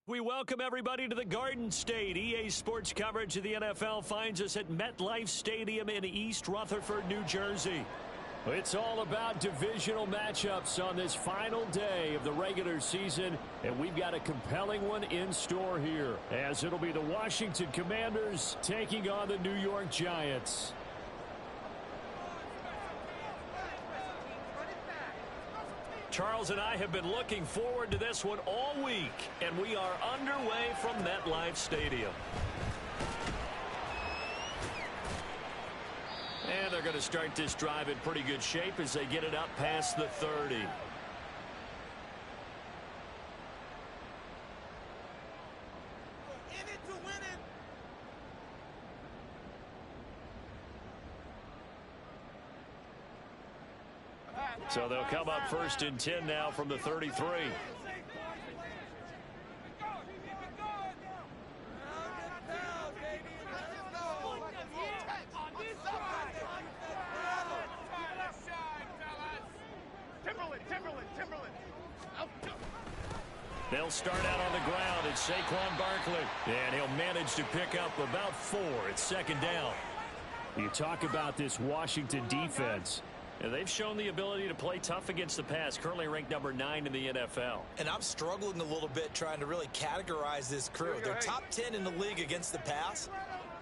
We welcome everybody to the Garden State. EA Sports coverage of the NFL finds us at MetLife Stadium in East Rutherford, New Jersey. It's all about divisional matchups on this final day of the regular season, and we've got a compelling one in store here, as it'll be the Washington Commanders taking on the New York Giants. Charles and I have been looking forward to this one all week, and we are underway from MetLife Stadium. And they're going to start this drive in pretty good shape as they get it up past the 30. So they'll come up 1st and 10 now from the 33. They'll start out on the ground. It's Saquon Barkley, and he'll manage to pick up about 4 at 2nd down. You talk about this Washington defense. And they've shown the ability to play tough against the pass, currently ranked number 9 in the NFL. And I'm struggling a little bit trying to really categorize this crew. They're top 10 in the league against the pass,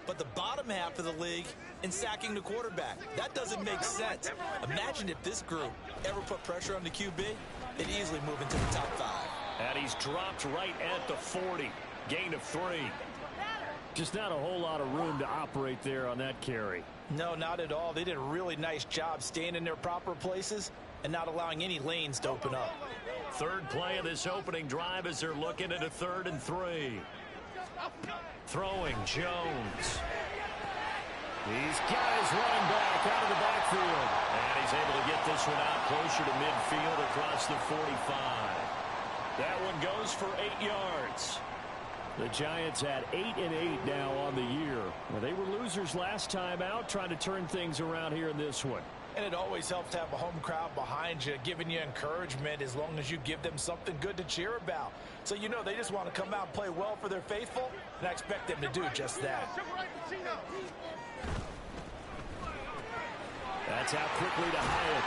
but the bottom half of the league in sacking the quarterback. That doesn't make sense. Imagine if this group ever put pressure on the QB, they'd easily move into the top 5. And he's dropped right at the 40. Gain of 3. Just not a whole lot of room to operate there on that carry. No, not at all. They did a really nice job staying in their proper places and not allowing any lanes to open up. Third play of this opening drive as they're looking at a 3rd and 3. Throwing Jones. He's got his running back out of the backfield. And he's able to get this one out closer to midfield across the 45. That one goes for 8 yards. The Giants at 8-8 now on the year. Well, they were losers last time out, trying to turn things around here in this one. And it always helps to have a home crowd behind you, giving you encouragement as long as you give them something good to cheer about. So you know they just want to come out and play well for their faithful, and I expect them to do just that. That's out quickly to Hyatt.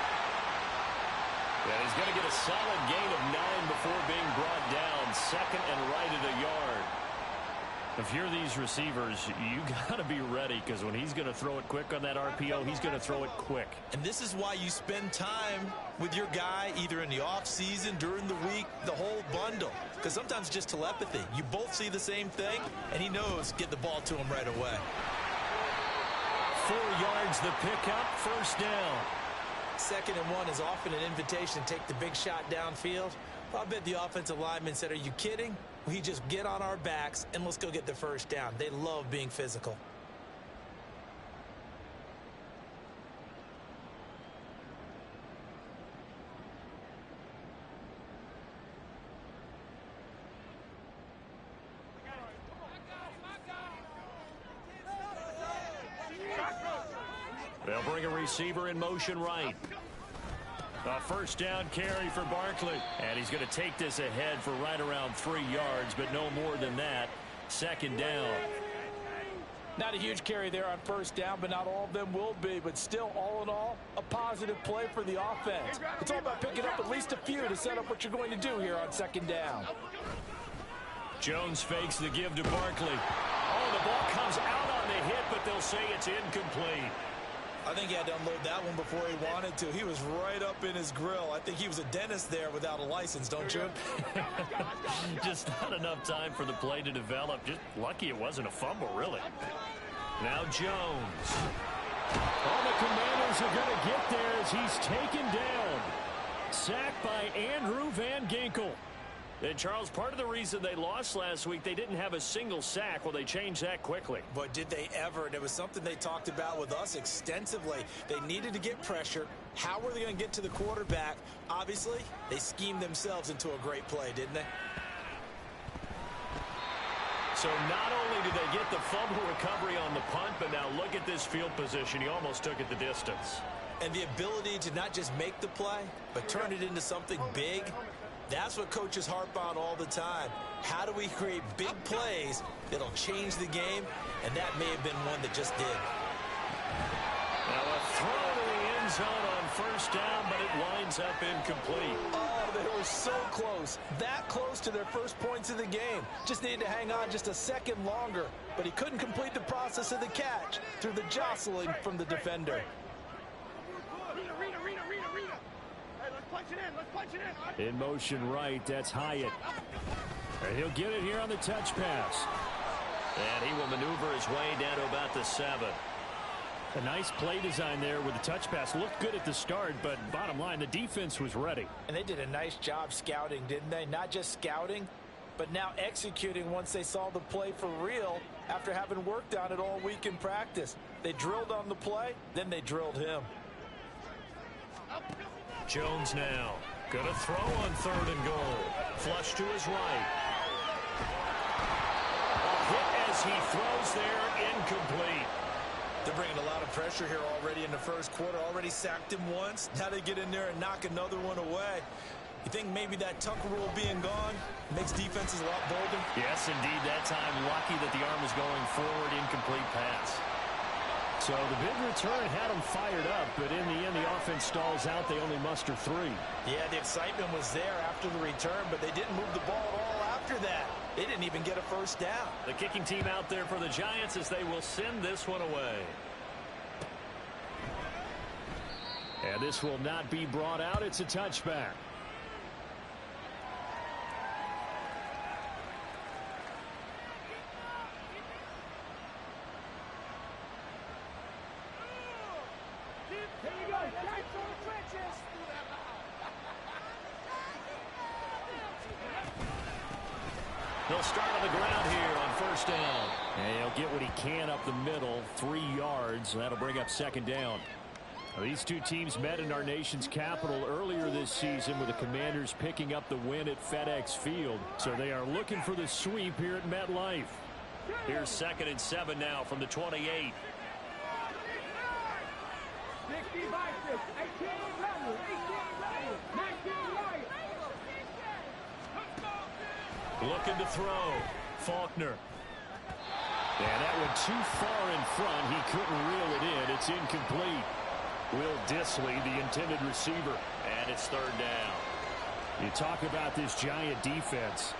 And he's going to get a solid gain of 9 before being brought down. 2nd and right at a yard. If you're these receivers, you got to be ready, because when he's going to throw it quick on that RPO, he's going to throw it quick. And this is why you spend time with your guy either in the offseason, during the week, the whole bundle. Because sometimes it's just telepathy. You both see the same thing, and he knows get the ball to him right away. 4 yards the pickup, 1st down. 2nd and 1 is often an invitation to take the big shot downfield. I bet the offensive lineman said, are you kidding? We just get on our backs and let's go get the 1st down. They love being physical. They'll bring a receiver in motion right. A 1st down carry for Barkley. And he's going to take this ahead for right around 3 yards, but no more than that. 2nd down. Not a huge carry there on 1st down, but not all of them will be. But still, all in all, a positive play for the offense. It's all about picking up at least a few to set up what you're going to do here on 2nd down. Jones fakes the give to Barkley. Oh, the ball comes out on the hit, but they'll say it's incomplete. I think he had to unload that one before he wanted to. He was right up in his grill. I think he was a dentist there without a license, don't you? Just not enough time for the play to develop. Just lucky it wasn't a fumble, really. Now Jones. Oh, the Commanders are going to get there as he's taken down. Sacked by Andrew Van Ginkel. And, Charles, part of the reason they lost last week, they didn't have a single sack. Well, they changed that quickly. But did they ever? And it was something they talked about with us extensively. They needed to get pressure. How were they going to get to the quarterback? Obviously, they schemed themselves into a great play, didn't they? So not only did they get the fumble recovery on the punt, but now look at this field position. He almost took it the distance. And the ability to not just make the play, but turn it into something big. That's what coaches harp on all the time. How do we create big plays that'll change the game? And that may have been one that just did. Now a throw to the end zone on first down, but it winds up incomplete. Oh, they were so close. That close to their first points of the game. Just needed to hang on just a second longer. But he couldn't complete the process of the catch through the jostling from the defender. In motion right, that's Hyatt. And he'll get it here on the touch pass. And he will maneuver his way down to about the 7. A nice play design there with the touch pass. Looked good at the start, but bottom line, the defense was ready. And they did a nice job scouting, didn't they? Not just scouting, but now executing once they saw the play for real after having worked on it all week in practice. They drilled on the play, then they drilled him. Jones now. Gonna throw on 3rd and goal. Flush to his right. A hit as he throws there, incomplete. They're bringing a lot of pressure here already in the first quarter. Already sacked him once. Now they get in there and knock another one away. You think maybe that Tucker rule being gone makes defenses a lot bolder? Yes, indeed. That time, lucky that the arm was going forward, incomplete pass. So the big return had them fired up, but in the end, the offense stalls out. They only muster 3. Yeah, the excitement was there after the return, but they didn't move the ball at all after that. They didn't even get a first down. The kicking team out there for the Giants as they will send this one away. And this will not be brought out. It's a touchback. He'll start on the ground here on first down. And he'll get what he can up the middle, 3 yards. That'll bring up 2nd down. Now, these two teams met in our nation's capital earlier this season with the Commanders picking up the win at FedEx Field. So they are looking for the sweep here at MetLife. Here's 2nd and 7 now from the 28. Looking to throw. Faulkner. And that went too far in front. He couldn't reel it in. It's incomplete. Will Dissly, the intended receiver. And it's 3rd down. You talk about this Giant defense.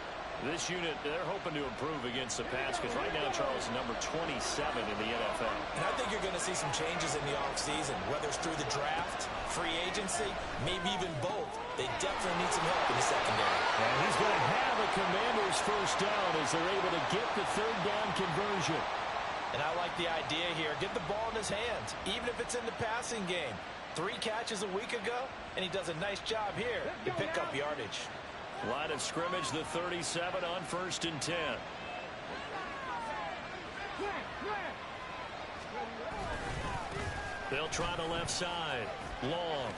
This unit, they're hoping to improve against the pass because right now Charles is number 27 in the NFL. And I think you're going to see some changes in the offseason, whether it's through the draft, free agency, maybe even both. They definitely need some help in the secondary. And he's going to have a Commander's first down as they're able to get the 3rd down conversion. And I like the idea here. Get the ball in his hands, even if it's in the passing game. 3 catches a week ago, and he does a nice job here to pick up yardage. Line of scrimmage, the 37 on 1st and 10. They'll try the left side. Long.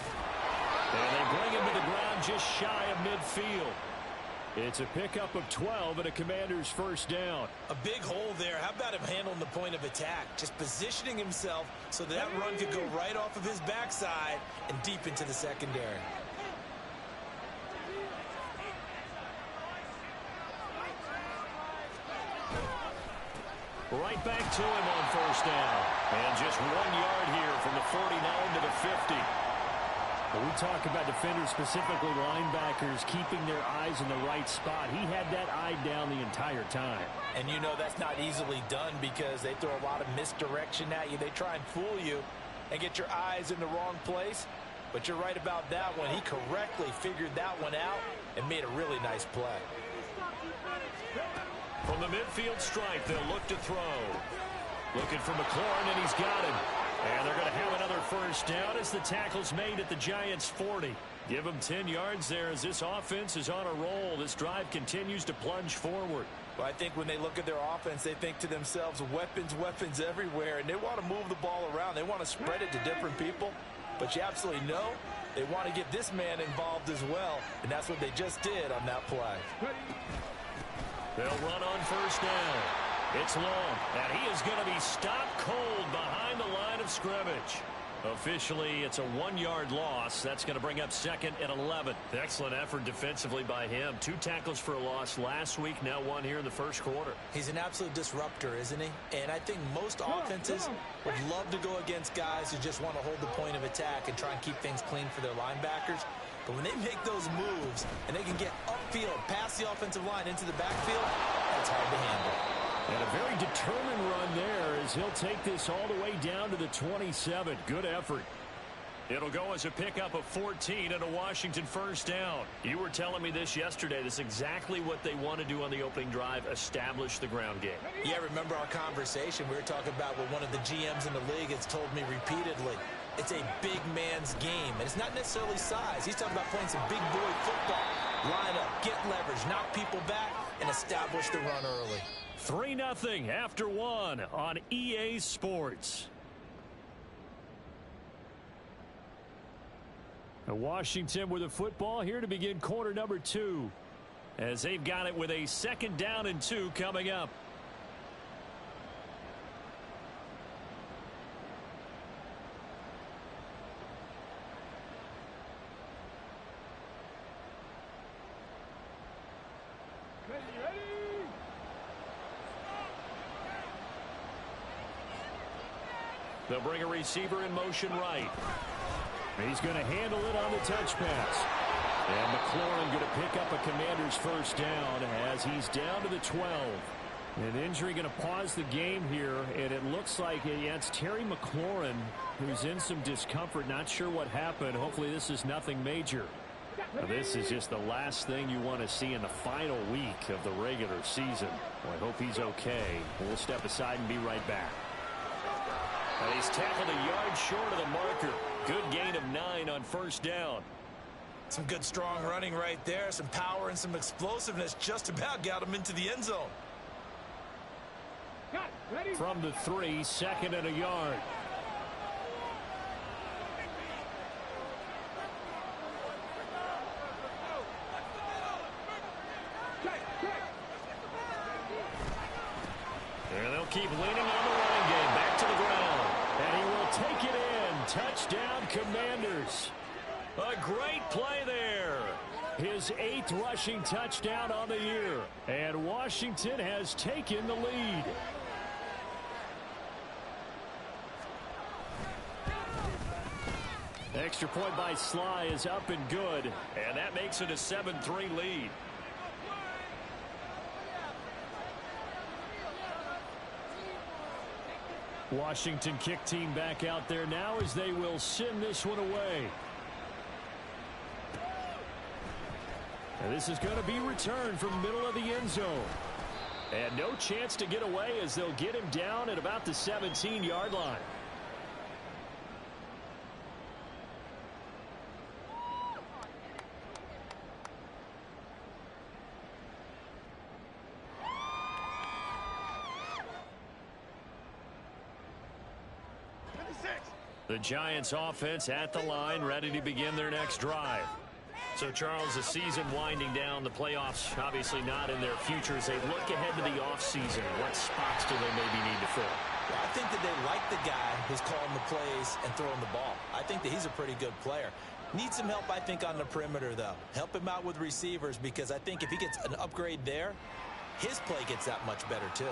And they bring him to the ground just shy of midfield. It's a pickup of 12 and a Commander's first down. A big hole there. How about him handling the point of attack? Just positioning himself so that run could go right off of his backside and deep into the secondary. Right back to him on first down. And just 1 yard here from the 49 to the 50. When we talk about defenders, specifically linebackers, keeping their eyes in the right spot, he had that eye down the entire time. And you know that's not easily done because they throw a lot of misdirection at you. They try and fool you and get your eyes in the wrong place. But you're right about that one. He correctly figured that one out and made a really nice play. From the midfield stripe, they'll look to throw. Looking for McLaurin, and he's got him. And they're going to have another first down as the tackle's made at the Giants' 40. Give them 10 yards there as this offense is on a roll. This drive continues to plunge forward. Well, I think when they look at their offense, they think to themselves, weapons, weapons everywhere, and they want to move the ball around. They want to spread it to different people. But you absolutely know they want to get this man involved as well, and that's what they just did on that play. They'll run on first down. It's Long, and he is going to be stopped cold behind the line of scrimmage. Officially, it's a 1-yard loss. That's going to bring up 2nd and 11. Excellent effort defensively by him. 2 tackles for a loss last week, now 1 here in the first quarter. He's an absolute disruptor, isn't he? And I think most offenses would love to go against guys who just want to hold the point of attack and try and keep things clean for their linebackers. But when they make those moves and they can get upfield, past the offensive line into the backfield, that's hard to handle. And a very determined run there as he'll take this all the way down to the 27. Good effort. It'll go as a pickup of 14 and a Washington first down. You were telling me this yesterday. This is exactly what they want to do on the opening drive, establish the ground game. Yeah, remember our conversation? We were talking about what one of the GMs in the league has told me repeatedly. It's a big man's game, and it's not necessarily size. He's talking about playing some big boy football. Line up, get leverage, knock people back, and establish the run early. 3-0 after 1 on EA Sports. Washington with the football here to begin quarter number 2, as they've got it with a 2nd down and 2 coming up. They'll bring a receiver in motion right. He's going to handle it on the touch pass. And McLaurin going to pick up a Commander's first down as he's down to the 12. An injury going to pause the game here, and it looks like it's Terry McLaurin who's in some discomfort. Not sure what happened. Hopefully this is nothing major. Now, this is just the last thing you want to see in the final week of the regular season. Well, I hope he's okay. We'll step aside and be right back. And he's tackled a yard short of the marker. Good gain of 9 on first down. Some good strong running right there. Some power and some explosiveness just about got him into the end zone. From the 3, 2nd and a yard. And they'll keep leaning on the running game. Back to the ground. And he will take it in. Touchdown, Commanders. A great play there. His 8th rushing touchdown on the year. And Washington has taken the lead. Extra point by Sly is up and good. And that makes it a 7-3 lead. Washington kick team back out there now as they will send this one away. And this is going to be returned from the middle of the end zone. And no chance to get away as they'll get him down at about the 17-yard line. The Giants offense at the line, ready to begin their next drive. So, Charles, the season winding down, the playoffs obviously not in their future. As they look ahead to the offseason, what spots do they maybe need to fill? Well, I think that they like the guy who's calling the plays and throwing the ball. I think that he's a pretty good player. Needs some help, I think, on the perimeter, though. Help him out with receivers, because I think if he gets an upgrade there, his play gets that much better, too.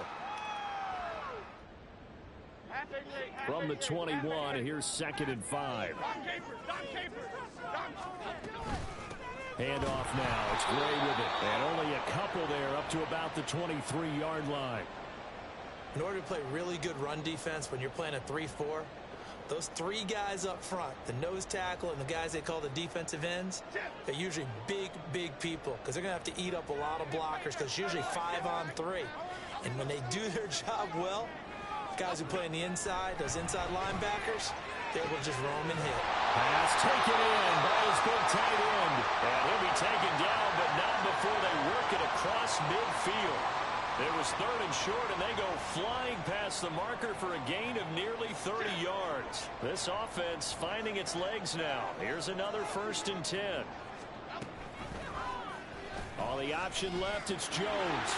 From the 21, here's 2nd and 5. Handoff now. It's Gray with it. And only a couple there up to about the 23-yard line. In order to play really good run defense when you're playing a 3-4, those 3 guys up front, the nose tackle and the guys they call the defensive ends, they're usually big, big people because they're going to have to eat up a lot of blockers because it's usually 5 on 3. And when they do their job well, guys who play on the inside, those inside linebackers, they will just roam and hit. Pass taken in by his big tight end. And he'll be taken down, but not before they work it across midfield. It was 3rd and short, and they go flying past the marker for a gain of nearly 30 yards. This offense finding its legs now. Here's another 1st and 10. On the option left, it's Jones.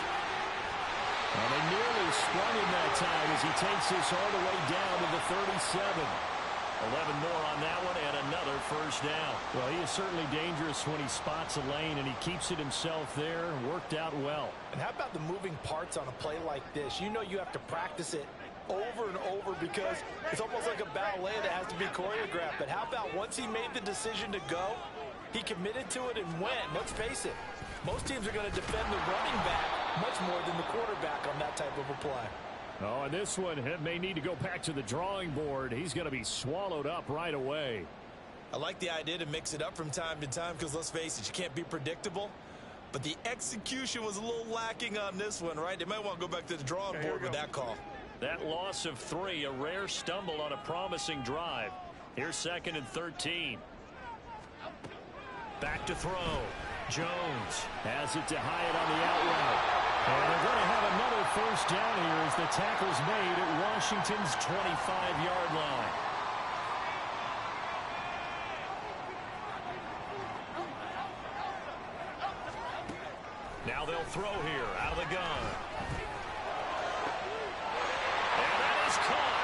And they nearly sprung him that time as he takes this all the way down to the 37. 11 more on that one and another first down. Well, he is certainly dangerous when he spots a lane, and he keeps it himself there. Worked out well. And how about the moving parts on a play like this? You know you have to practice it over and over because it's almost like a ballet that has to be choreographed. But how about once he made the decision to go, he committed to it and went. Let's face it, most teams are going to defend the running back much more than the quarterback on that type of a play. Oh, and this one may need to go back to the drawing board. He's going to be swallowed up right away. I like the idea to mix it up from time to time because, let's face it, you can't be predictable. But the execution was a little lacking on this one, right? They might want to go back to the drawing board with that call. That loss of 3, a rare stumble on a promising drive. Here's 2nd and 13. Back to throw. Jones has it to Hyatt on the out route. And they're going to have another first down here as the tackle's made at Washington's 25-yard line. Now they'll throw here out of the gun. And that is caught.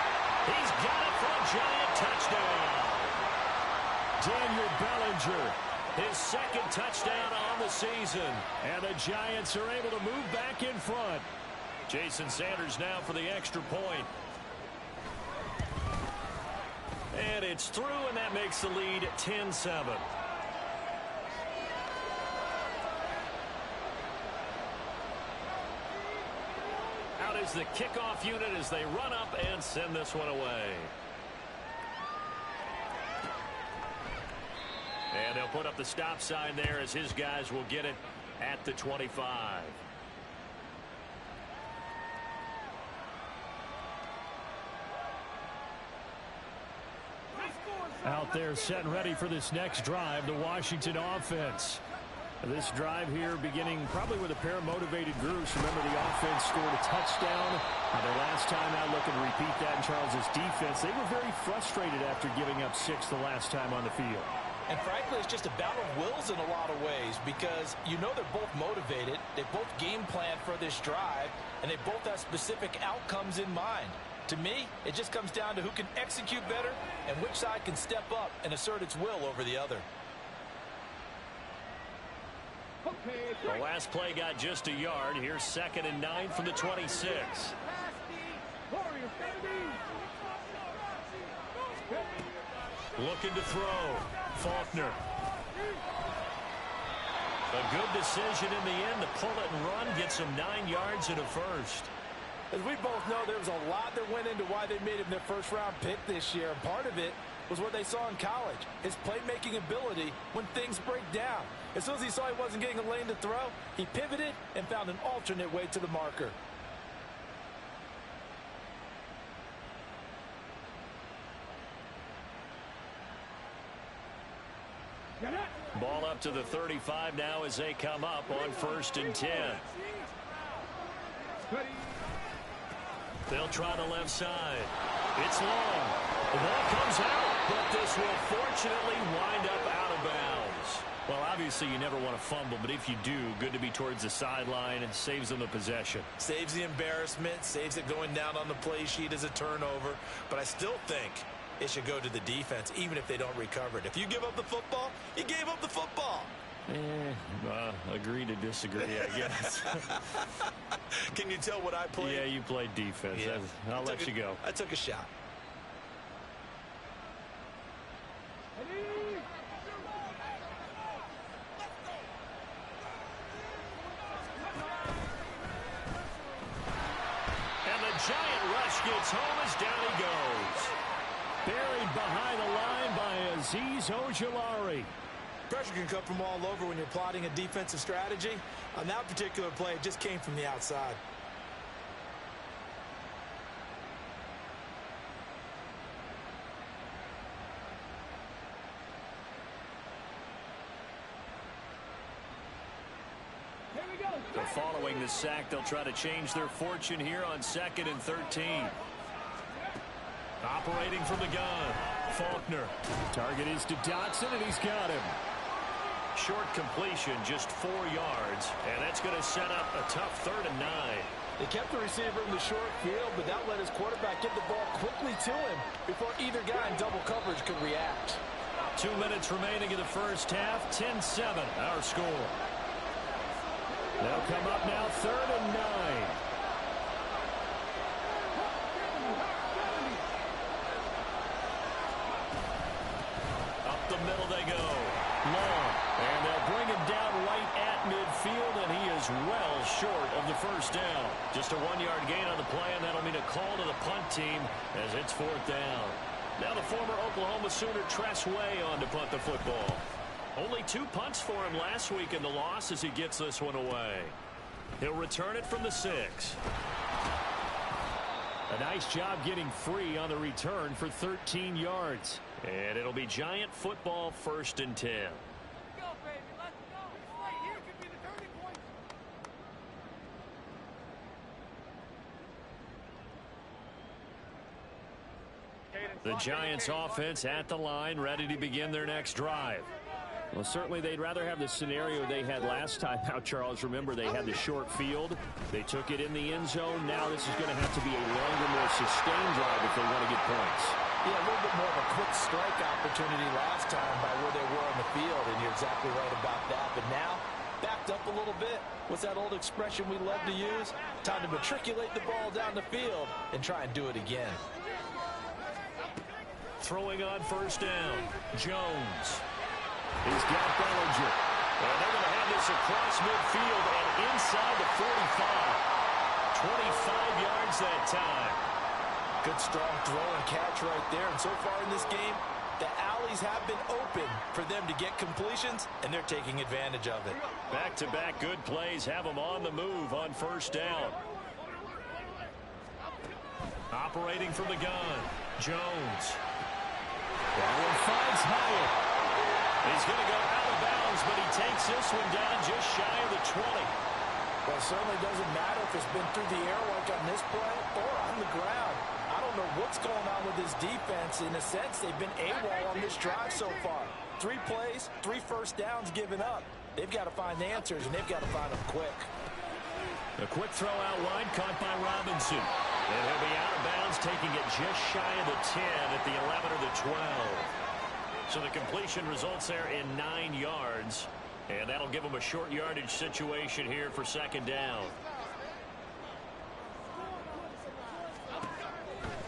He's got it for a giant touchdown. Daniel Bellinger, his 2nd touchdown on the season. And the Giants are able to move back in front. Jason Sanders now for the extra point. And it's through, and that makes the lead 10-7. Out is the kickoff unit as they run up and send this one away. And they'll put up the stop sign there as his guys will get it at the 25. Out there set and ready for this next drive, the Washington offense. This drive here beginning probably with a pair of motivated groups. Remember, the offense scored a touchdown. Their last time out, looking to repeat that in Charles's defense. They were very frustrated after giving up 6 the last time on the field. And frankly, it's just a battle of wills in a lot of ways because you know they're both motivated. They both game plan for this drive, and they both have specific outcomes in mind. To me, it just comes down to who can execute better and which side can step up and assert its will over the other. The last play got just a yard. Here's 2nd and 9 from the 26. Looking to throw. Faulkner. A good decision in the end to pull it and run. Get some 9 yards and a first. As we both know, there was a lot that went into why they made him their first-round pick this year. And part of it was what they saw in college, his playmaking ability when things break down. As soon as he saw he wasn't getting a lane to throw, he pivoted and found an alternate way to the marker. Ball up to the 35 now as they come up on 1st and 10. They'll try the left side. It's long. The ball comes out, but this will fortunately wind up out of bounds. Well, obviously you never want to fumble, but if you do, good to be towards the sideline and saves them the possession. Saves the embarrassment, saves it going down on the play sheet as a turnover. But I still think it should go to the defense, even if they don't recover it. If you give up the football, you gave up the football. Agree to disagree, I guess. Can you tell what I played? Yeah, you played defense. Yeah. I'll let you go. I took a shot. And the giant rush gets home as down he goes. Buried behind the line by Azeez Ojulari. Pressure can come from all over when you're plotting a defensive strategy. On that particular play, it just came from the outside. So following the sack, they'll try to change their fortune here on 2nd and 13. Operating from the gun, Faulkner. Target is to Dotson, and he's got him. Short completion, just 4 yards, and that's going to set up a tough 3rd and 9. They kept the receiver in the short field, but that let his quarterback get the ball quickly to him before either guy in double coverage could react. 2 minutes remaining in the first half. 10-7, our score. They'll come up now, 3rd and 9. Up the middle they go. Long. And they'll bring him down right at midfield, and he is well short of the first down. Just a 1-yard gain on the play, and that'll mean a call to the punt team as it's 4th down. Now the former Oklahoma Sooner Tress Way on to punt the football. Only 2 punts for him last week in the loss as he gets this one away. He'll return it from the 6. A nice job getting free on the return for 13 yards. And it'll be Giant football, 1st and 10. The Giants offense at the line, ready to begin their next drive. Well, certainly they'd rather have the scenario they had last time out, Charles. Remember, they had the short field. They took it in the end zone. Now this is going to have to be a longer, more sustained drive if they want to get points. Yeah, a little bit more of a quick strike opportunity last time by where they were on the field, and you're exactly right about that. But now, backed up a little bit. What's that old expression we love to use? Time to matriculate the ball down the field and try and do it again. Throwing on 1st down, Jones. He's got Bellinger. And they're going to have this across midfield and inside the 45. 25 yards that time. Good strong throw and catch right there. And so far in this game, the alleys have been open for them to get completions, and they're taking advantage of it. Back-to-back good plays have them on the move on 1st down. Operating from the gun, Jones. That one finds Hyatt. He's going to go out of bounds, but he takes this one down just shy of the 20. Well, it certainly doesn't matter if it's been through the air like on this play or on the ground. I don't know what's going on with this defense. In a sense, they've been AWOL on this drive so far. 3 plays, 3 first downs given up. They've got to find answers, and they've got to find them quick. A quick throw out wide, caught by Robinson. And he'll be out of bounds, taking it just shy of the 10 at the 11 or the 12. So the completion results there in 9 yards. And that'll give them a short yardage situation here for 2nd down.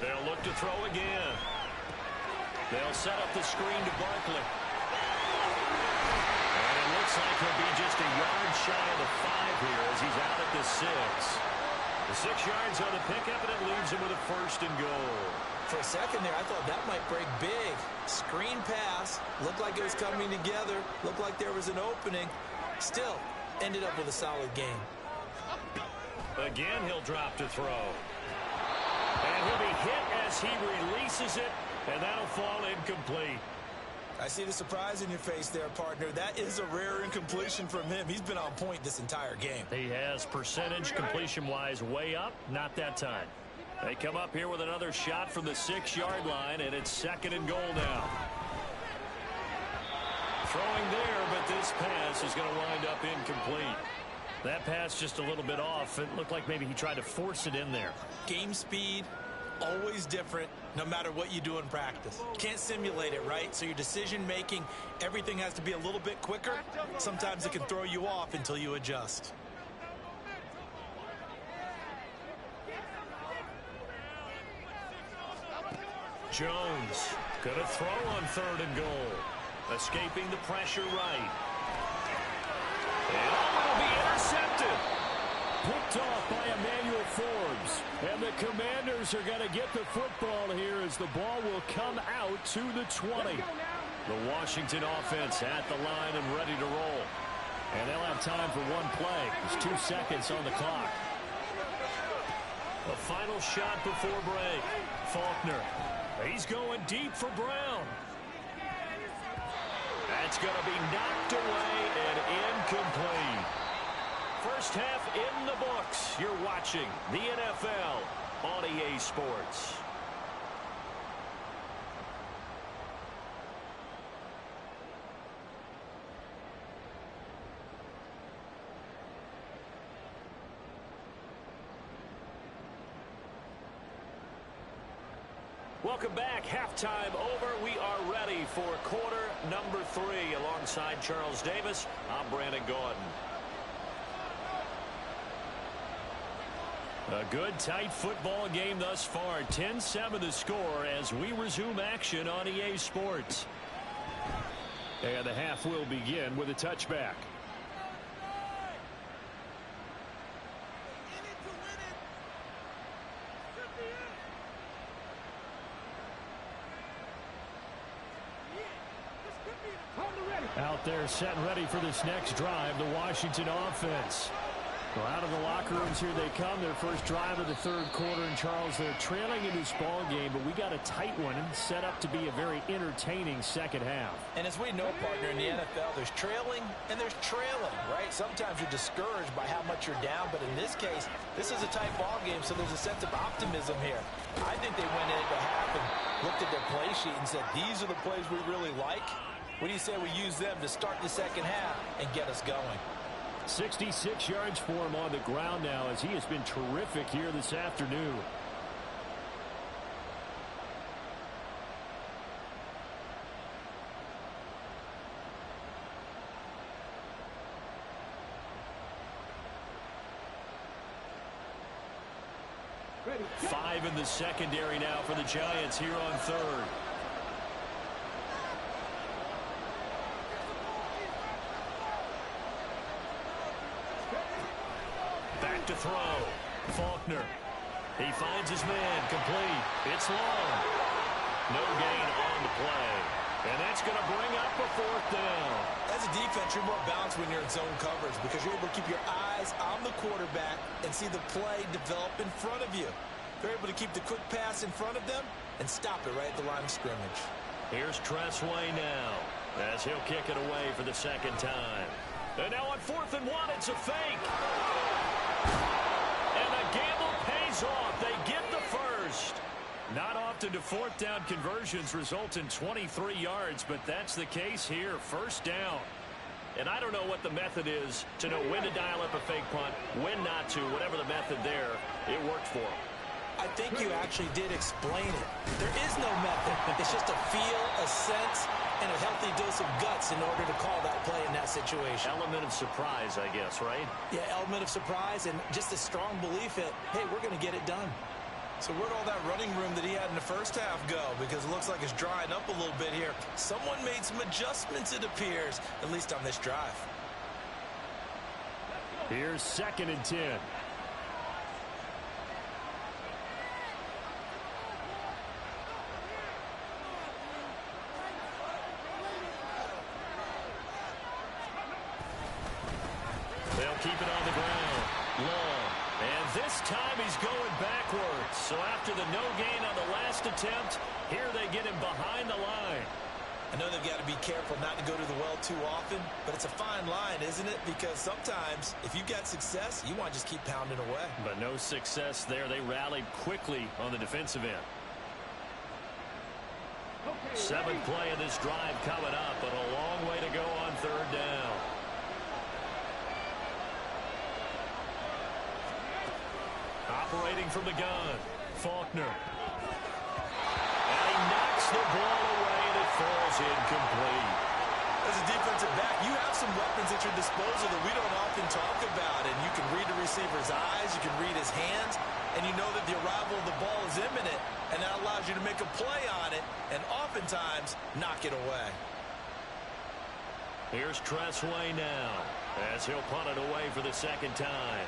They'll look to throw again. They'll set up the screen to Barkley. And it looks like he'll be just a yard shy of the 5 here as he's out at the 6. The 6 yards on the pickup, and it leaves him with a 1st and goal. For a second there, I thought that might break big. Screen pass. Looked like it was coming together. Looked like there was an opening. Still, ended up with a solid game. Again, he'll drop to throw. And he'll be hit as he releases it, and that'll fall incomplete. I see the surprise in your face there, partner. That is a rare incompletion from him. He's been on point this entire game. He has percentage completion-wise way up. Not that time. They come up here with another shot from the 6-yard line, and it's 2nd and goal now. Throwing there, but this pass is going to wind up incomplete. That pass just a little bit off. It looked like maybe he tried to force it in there. Game speed, always different, no matter what you do in practice. You can't simulate it, right? So your decision-making, everything has to be a little bit quicker. Sometimes it can throw you off until you adjust. Jones gonna throw on 3rd and goal. Escaping the pressure right. And will be intercepted. Picked off by Emmanuel Forbes. And the Commanders are going to get the football here as the ball will come out to the 20. The Washington offense at the line and ready to roll. And they'll have time for 1 play. There's 2 seconds on the clock. A final shot before break. Faulkner. He's going deep for Brown. That's going to be knocked away and incomplete. First half in the books. You're watching the NFL on EA Sports. Welcome back. Halftime over. We are ready for quarter number 3. Alongside Charles Davis, I'm Brandon Gaudin. A good, tight football game thus far. 10-7 the score as we resume action on EA Sports. And the half will begin with a touchback. Out there set and ready for this next drive, the Washington offense. Well, out of the locker rooms here they come. Their first drive of the third quarter. And Charles, they're trailing in this ball game, but we got a tight one set up to be a very entertaining second half. And as we know, partner, in the NFL, there's trailing and there's trailing, right? Sometimes you're discouraged by how much you're down, but in this case, this is a tight ball game, so there's a sense of optimism here. I think they went into half and looked at their play sheet and said, these are the plays we really like. What do you say we use them to start the second half and get us going? 66 yards for him on the ground now as he has been terrific here this afternoon. Ready. 5 in the secondary now for the Giants here on third. To throw. Faulkner. He finds his man. Complete. It's long. No gain on the play. And that's going to bring up a fourth down. As a defense, you're more balanced when you're in zone coverage because you're able to keep your eyes on the quarterback and see the play develop in front of you. They're able to keep the quick pass in front of them and stop it right at the line of scrimmage. Here's Tressway now as he'll kick it away for the second time. And now on 4th and 1, it's a fake. And the gamble pays off. They get the first. Not often do 4th down conversions result in 23 yards, but that's the case here. First down. And I don't know what the method is to know when to dial up a fake punt, when not to, whatever the method there, it worked for them. I think you actually did explain it. There is no method. It's just a feel, a sense, and a healthy dose of guts in order to call that play in that situation. Element of surprise, I guess, right? Yeah, element of surprise and just a strong belief that, hey, we're going to get it done. So where'd all that running room that he had in the first half go? Because it looks like it's drying up a little bit here. Someone made some adjustments, it appears, at least on this drive. Here's 2nd and 10. They'll keep it on the ground. Long. And this time he's going backwards. So after the no gain on the last attempt, here they get him behind the line. I know they've got to be careful not to go to the well too often, but it's a fine line, isn't it? Because sometimes if you got success, you want to just keep pounding away. But no success there. They rallied quickly on the defensive end. 7th play of this drive coming up, but a long way to go on 3rd down. Operating from the gun, Faulkner. And he knocks the ball away, and it falls incomplete. As a defensive back, you have some weapons at your disposal that we don't often talk about, and you can read the receiver's eyes, you can read his hands, and you know that the arrival of the ball is imminent, and that allows you to make a play on it, and oftentimes knock it away. Here's Tressway now, as he'll punt it away for the second time.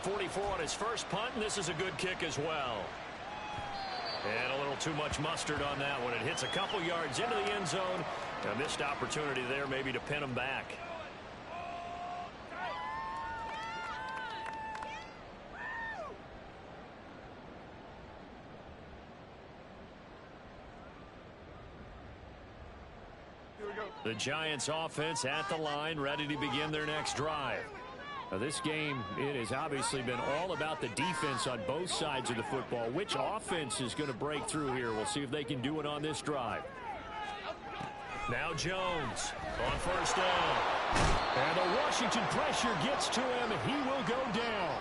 .44 on his first punt, and this is a good kick as well. And a little too much mustard on that one. It hits a couple yards into the end zone. A missed opportunity there maybe to pin him back. The Giants offense at the line, ready to begin their next drive. Now this game, it has obviously been all about the defense on both sides of the football. Which offense is going to break through here? We'll see if they can do it on this drive. Now Jones on first down. And the Washington pressure gets to him. He will go down.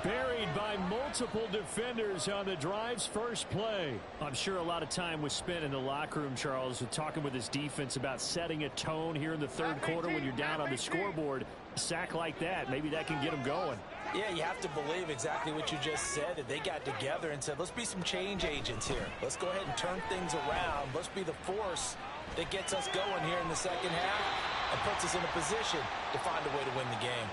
Buried by multiple defenders on the drive's first play. I'm sure a lot of time was spent in the locker room, Charles, talking with his defense about setting a tone here in the third quarter when you're down on the scoreboard. A sack like that, maybe that can get them going. Yeah, you have to believe exactly what you just said, that they got together and said, let's be some change agents here. Let's go ahead and turn things around. Let's be the force that gets us going here in the second half and puts us in a position to find a way to win the game.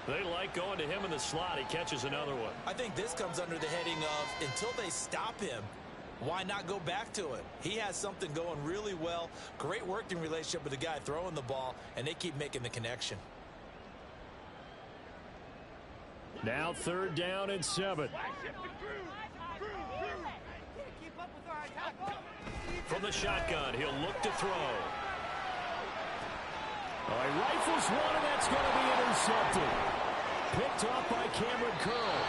They like going to him in the slot. He catches another one. I think this comes under the heading of, until they stop him, why not go back to it? He has something going really well. Great working relationship with the guy throwing the ball, and they keep making the connection. Now 3rd down and 7. From the shotgun, he'll look to throw. He rifles one, and that's going to be intercepted. Picked off by Cameron Curl.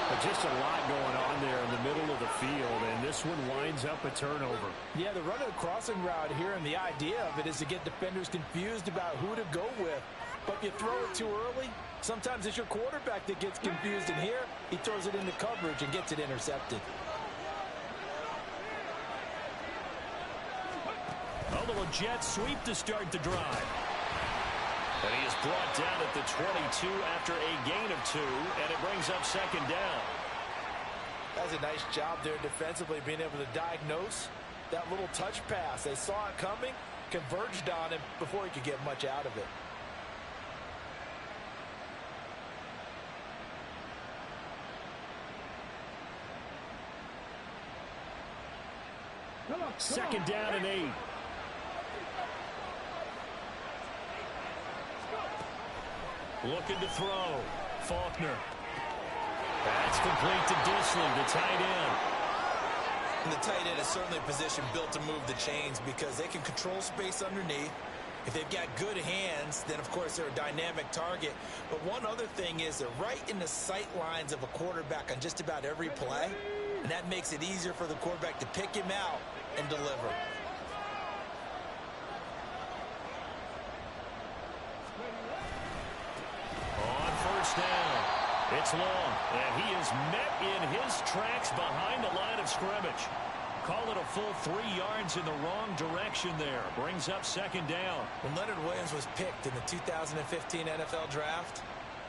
But just a lot going on there in the middle of the field, and this one winds up a turnover. Yeah, the run of the crossing route here, and the idea of it is to get defenders confused about who to go with. But if you throw it too early, sometimes it's your quarterback that gets confused, and here he throws it into coverage and gets it intercepted. A little jet sweep to start the drive. And he is brought down at the 22 after a gain of 2, and it brings up 2nd down. That's a nice job there defensively, being able to diagnose that little touch pass. They saw it coming, converged on him before he could get much out of it. Second down and 8. Looking to throw. Faulkner. That's complete to Dissly, the tight end. And the tight end is certainly a position built to move the chains because they can control space underneath. If they've got good hands, then of course they're a dynamic target. But one other thing is they're right in the sight lines of a quarterback on just about every play. And that makes it easier for the quarterback to pick him out and deliver. On 1st down, it's long, and he is met in his tracks behind the line of scrimmage. Call it a full 3 yards in the wrong direction there. Brings up 2nd down. When Leonard Williams was picked in the 2015 NFL Draft,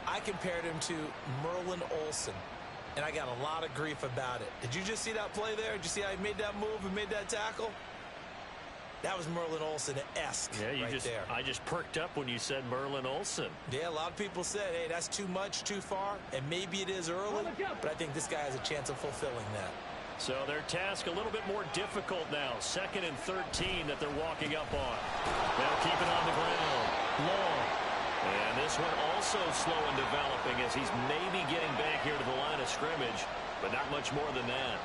I compared him to Merlin Olsen, and I got a lot of grief about it. Did you just see that play there? Did you see how he made that move and made that tackle? That was Merlin Olsen-esque there. I just perked up when you said Merlin Olsen. Yeah, a lot of people said, hey, that's too much, too far, and maybe it is early, but I think this guy has a chance of fulfilling that. So their task a little bit more difficult now. 2nd and 13 that they're walking up on. They'll keep it on the ground. Long. And this one also slow in developing as he's maybe getting back here to the line of scrimmage, but not much more than that.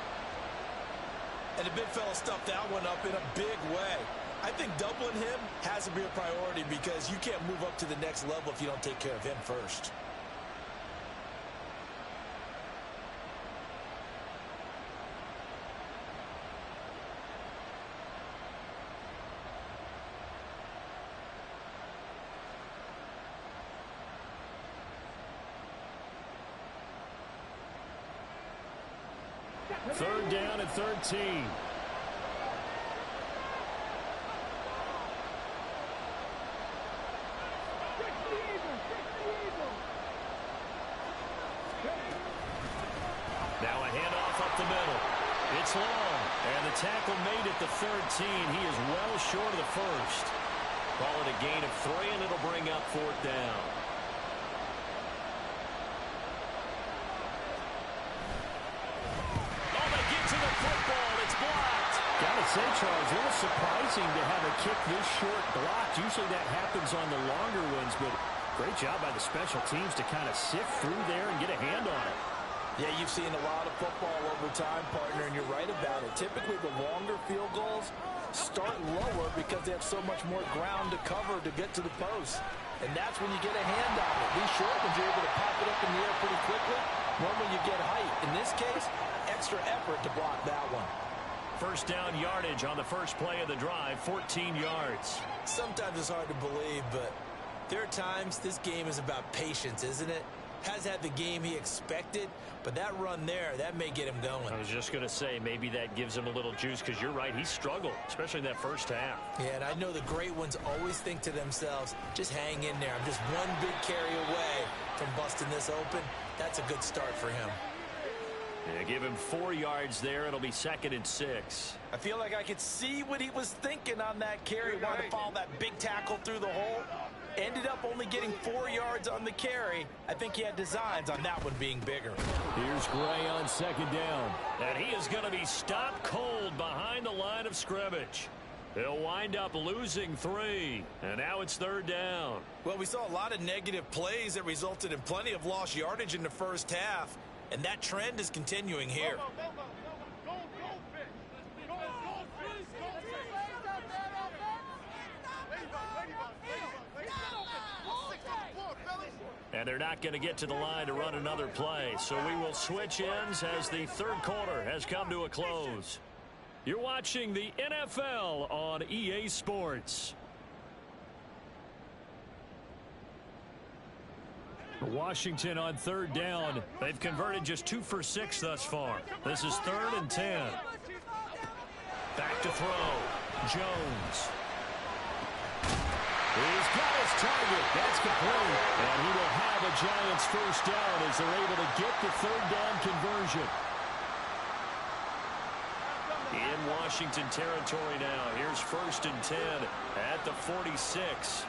And the big fella stuffed that one up in a big way. I think doubling him has to be a priority because you can't move up to the next level if you don't take care of him first. Third down and 13. Now a handoff up the middle. It's long, and the tackle made at the 13. He is well short of the first. Call it a gain of 3, and it'll bring up 4th down. Oh, they get to the football. It's blocked. Gotta say, Charles, a little surprising to have a kick this short blocked. Usually that happens on the longer ones, but great job by the special teams to kind of sift through there and get a hand on it. Yeah, you've seen a lot of football over time, partner, and you're right about it. Typically, the longer field goals start lower because they have so much more ground to cover to get to the post. And that's when you get a hand on it. These short ones, you're able to pop it up in the air pretty quickly. Normally, you get height. In this case, extra effort to block that one. First down yardage on the first play of the drive, 14 yards. Sometimes it's hard to believe, but there are times this game is about patience, isn't it? has had the game he expected, but that run there, that may get him going. I was just going to say, maybe that gives him a little juice, because you're right, he struggled, especially in that first half. Yeah, and I know the great ones always think to themselves, just hang in there. I'm just one big carry away from busting this open. That's a good start for him. Yeah, give him 4 yards there. It'll be 2nd and 6. I feel like I could see what he was thinking on that carry. Wanted to follow that big tackle through the hole. Ended up only getting 4 yards on the carry. I think he had designs on that one being bigger. Here's Gray on 2nd down. And he is going to be stopped cold behind the line of scrimmage. He'll wind up losing 3. And now it's 3rd down. Well, we saw a lot of negative plays that resulted in plenty of lost yardage in the first half. And that trend is continuing here. And they're not going to get to the line to run another play. So we will switch ends as the 3rd quarter has come to a close. You're watching the NFL on EA Sports. Washington on 3rd down. They've converted just 2 for 6 thus far. This is 3rd and 10. Back to throw. Jones. He's got his target. That's complete. And he will have a Giants first down as they're able to get the 3rd down conversion. In Washington territory now. Here's 1st and 10 at the 46.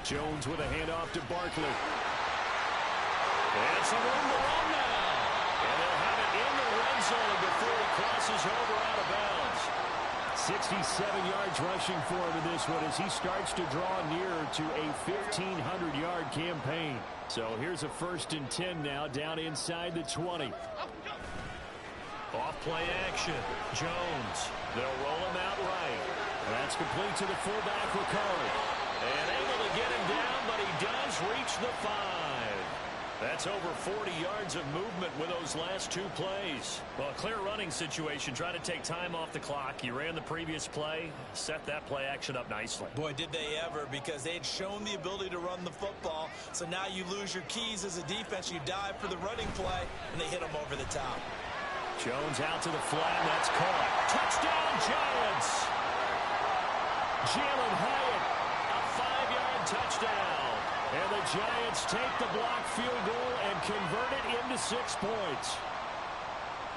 Jones with a handoff to Barkley. And some room to run now. And they'll have it in the red zone before he crosses over out of bounds. 67 yards rushing for him in this one as he starts to draw nearer to a 1,500-yard campaign. So here's a 1st and 10 now down inside the 20. Off play action. Jones. They'll roll him out right. That's complete to the fullback, Ricard. And able to get him down, but he does reach the 5. That's over 40 yards of movement with those last 2 plays. Well, a clear running situation, trying to take time off the clock. He ran the previous play, set that play action up nicely. Boy, did they ever, because they had shown the ability to run the football. So now you lose your keys as a defense. You dive for the running play, and they hit him over the top. Jones out to the flat, and that's caught. Touchdown, Giants! Jalen Hyatt, a 5-yard touchdown. And the Giants take the blocked field goal and convert it into 6 points.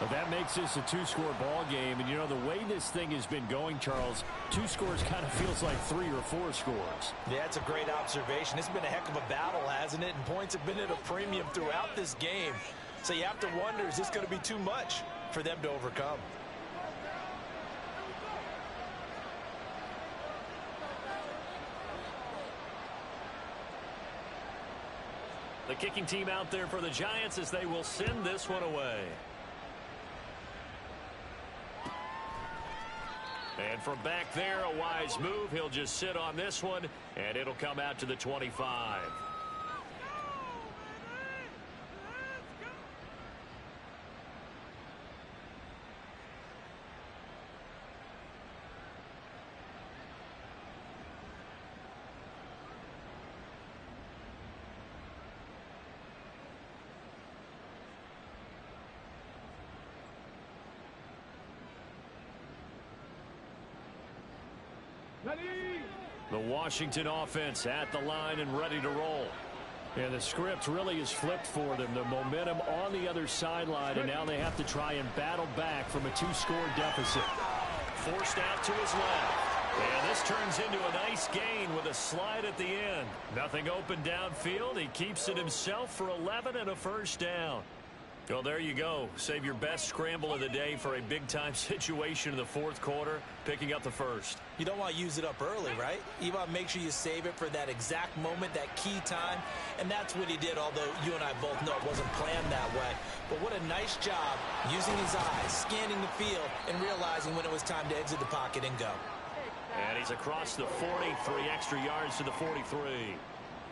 But that makes this a 2-score ball game. And, you know, the way this thing has been going, Charles, 2 scores kind of feels like 3 or 4 scores. Yeah, that's a great observation. It's been a heck of a battle, hasn't it? And points have been at a premium throughout this game. So you have to wonder, is this going to be too much for them to overcome? The kicking team out there for the Giants as they will send this one away. And from back there, a wise move. He'll just sit on this one, and it'll come out to the 25. The Washington offense at the line and ready to roll. And the script really is flipped for them. The momentum on the other sideline, and now they have to try and battle back from a 2-score deficit. Forced out to his left. And this turns into a nice gain with a slide at the end. Nothing open downfield. He keeps it himself for 11 and a first down. Well, there you go. Save your best scramble of the day for a big-time situation in the 4th quarter, picking up the first. You don't want to use it up early, right? You want to make sure you save it for that exact moment, that key time. And that's what he did, although you and I both know it wasn't planned that way. But what a nice job using his eyes, scanning the field, and realizing when it was time to exit the pocket and go. And he's across the 40, 3 extra yards to the 43.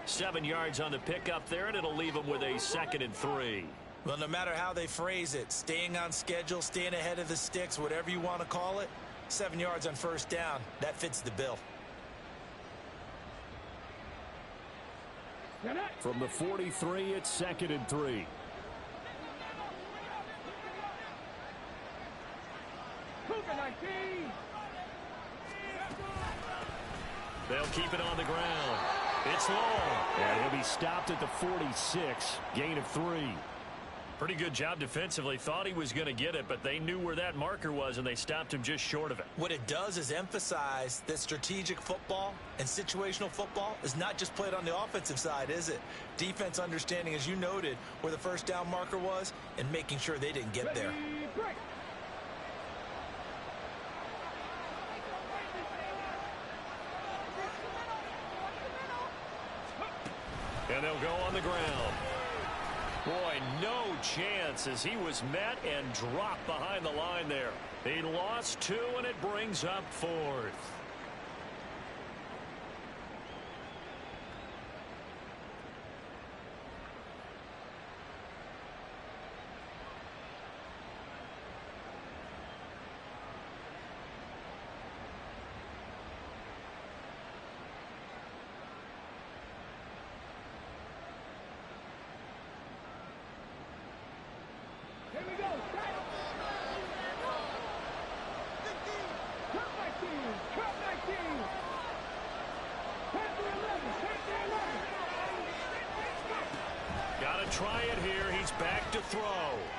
7 yards on the pickup there, and it'll leave him with a 2nd and 3. Well, no matter how they phrase it, staying on schedule, staying ahead of the sticks, whatever you want to call it, 7 yards on first down, that fits the bill. From the 43, it's 2nd and 3. They'll keep it on the ground. It's long. And he'll be stopped at the 46. Gain of 3. Pretty good job defensively. Thought he was going to get it, but they knew where that marker was, and they stopped him just short of it. What it does is emphasize that strategic football and situational football is not just played on the offensive side, is it? Defense understanding, as you noted, where the first down marker was and making sure they didn't get there. And they'll go on the ground. Boy, no chance as he was met and dropped behind the line there. He lost 2, and it brings up 4th. Try it here. He's back to throw.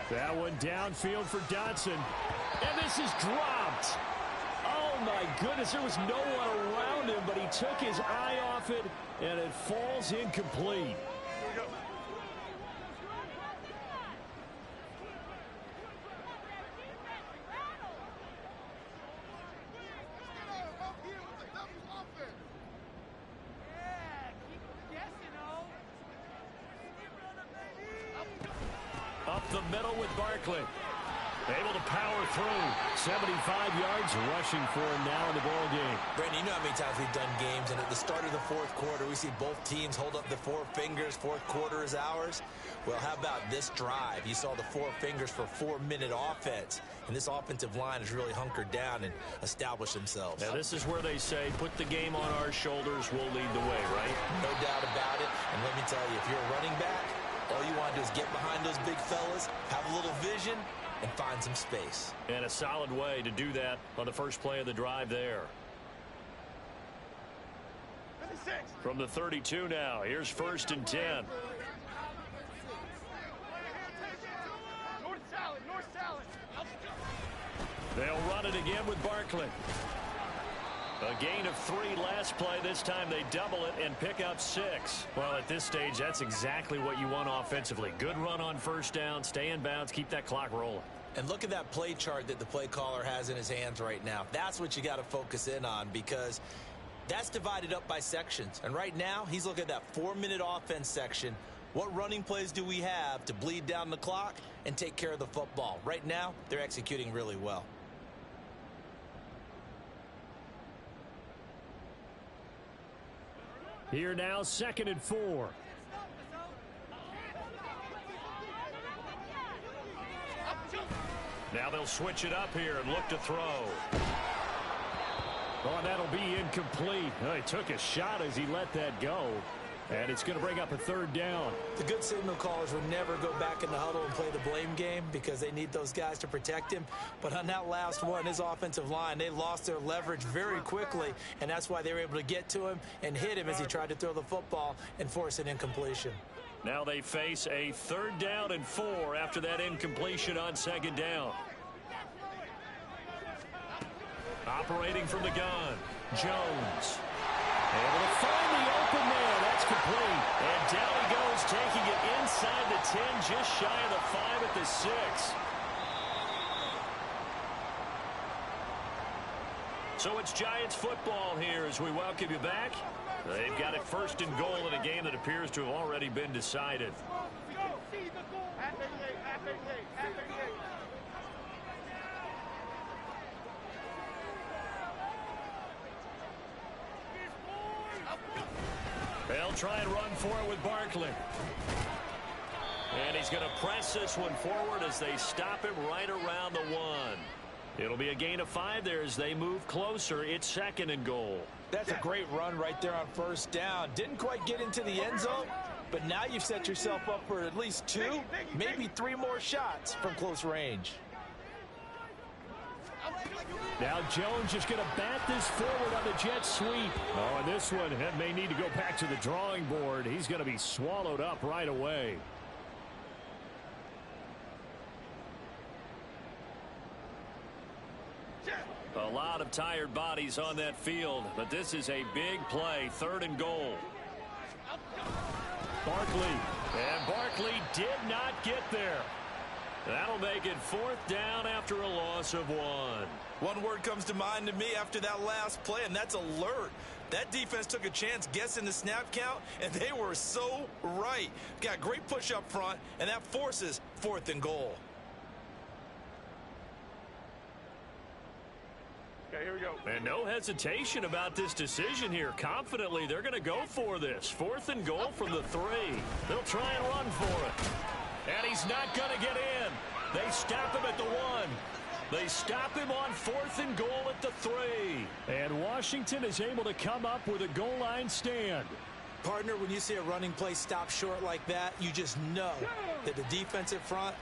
That one downfield for Dotson. And this is dropped. Oh, my goodness. There was no one around him, but he took his eye off it, and it falls incomplete. Up the middle with Barkley. Able to power through. 75 yards rushing for him now in the ball game. Brandon, you know how many times we've done games, and at the start of the fourth quarter, we see both teams hold up the 4 fingers. Fourth quarter is ours. Well, how about this drive? You saw the 4 fingers for 4-minute offense, and this offensive line has really hunkered down and established themselves. Now, this is where they say, put the game on our shoulders, we'll lead the way, right? No doubt about it. And let me tell you, if you're a running back, all you want to do is get behind those big fellas, have a little vision, and find some space. And a solid way to do that on the first play of the drive there. From the 32 now, here's 1st and 10. They'll run it again with Barkley. A gain of 3 last play. This time they double it and pick up 6. Well, at this stage, that's exactly what you want offensively. Good run on first down, stay in bounds, keep that clock rolling. And look at that play chart that the play caller has in his hands right now. That's what you got to focus in on, because that's divided up by sections. And right now, he's looking at that 4-minute offense section. What running plays do we have to bleed down the clock and take care of the football? Right now, they're executing really well. Here now, 2nd and 4. Now they'll switch it up here and look to throw. Oh, and that'll be incomplete. Oh, he took a shot as he let that go. And it's going to bring up a 3rd down. The good signal callers will never go back in the huddle and play the blame game because they need those guys to protect him. But on that last one, his offensive line, they lost their leverage very quickly, and that's why they were able to get to him and hit him as he tried to throw the football and force an incompletion. Now they face a 3rd down and 4 after that incompletion on 2nd down. Operating from the gun, Jones. Able to find the open man. That's complete. And down he goes, taking it inside the 10, just shy of the 5 at the 6. So it's Giants football here as we welcome you back. They've got it 1st and goal in a game that appears to have already been decided. They'll try and run for it with Barkley. And he's going to press this one forward as they stop him right around the 1. It'll be a gain of 5 there as they move closer. It's 2nd and goal. That's a great run right there on first down. Didn't quite get into the end zone, but now you've set yourself up for at least 2, maybe 3 more shots from close range. Now Jones just going to bat this forward on the jet sweep. Oh, and this one may need to go back to the drawing board. He's going to be swallowed up right away. A lot of tired bodies on that field, but this is a big play. 3rd and goal. Barkley. And Barkley did not get there. That'll make it 4th down after a loss of 1. One word comes to mind to me after that last play, and that's alert. That defense took a chance guessing the snap count, and they were so right. Got great push up front, and that forces 4th and goal. Okay, here we go. And no hesitation about this decision here. Confidently, they're going to go for this. 4th and goal from the 3. They'll try and run for it. And he's not going to get in. They stop him at the 1. They stop him on 4th and goal at the 3. And Washington is able to come up with a goal line stand. Partner, when you see a running play stop short like that, you just know that the defensive front,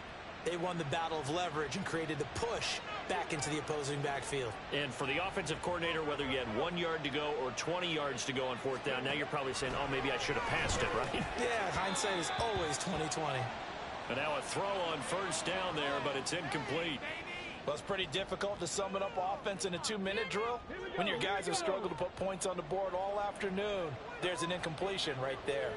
they won the battle of leverage and created the push back into the opposing backfield. And for the offensive coordinator, whether you had 1 yard to go or 20 yards to go on 4th down, now you're probably saying, oh, maybe I should have passed it, right? Yeah, hindsight is always 20/20. And now a throw on 1st down there, but it's incomplete. Well, it's pretty difficult to sum it up offense in a 2-minute drill when your guys have struggled to put points on the board all afternoon. There's an incompletion right there.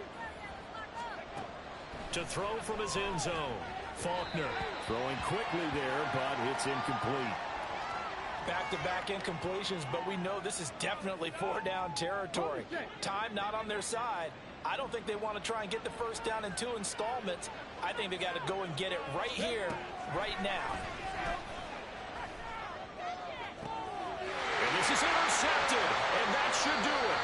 To throw from his end zone. Faulkner Throwing quickly there, but it's incomplete. Back-to-back incompletions, but we know this is definitely 4-down territory. Time not on their side. I don't think they want to try and get the 1st down in 2 installments. I think they got to go and get it right here, right now. And this is intercepted, and that should do it.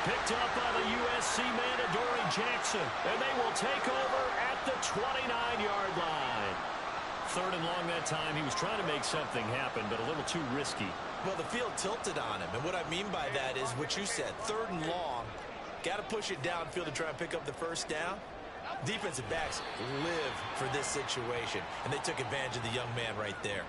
Picked up by the USC man, Adoree Jackson, and they will take over at the 29-yard line. 3rd and long that time. He was trying to make something happen, but a little too risky. Well, the field tilted on him, and what I mean by that is what you said, 3rd and long. Got to push it downfield to try and pick up the 1st down. Defensive backs live for this situation, and they took advantage of the young man right there.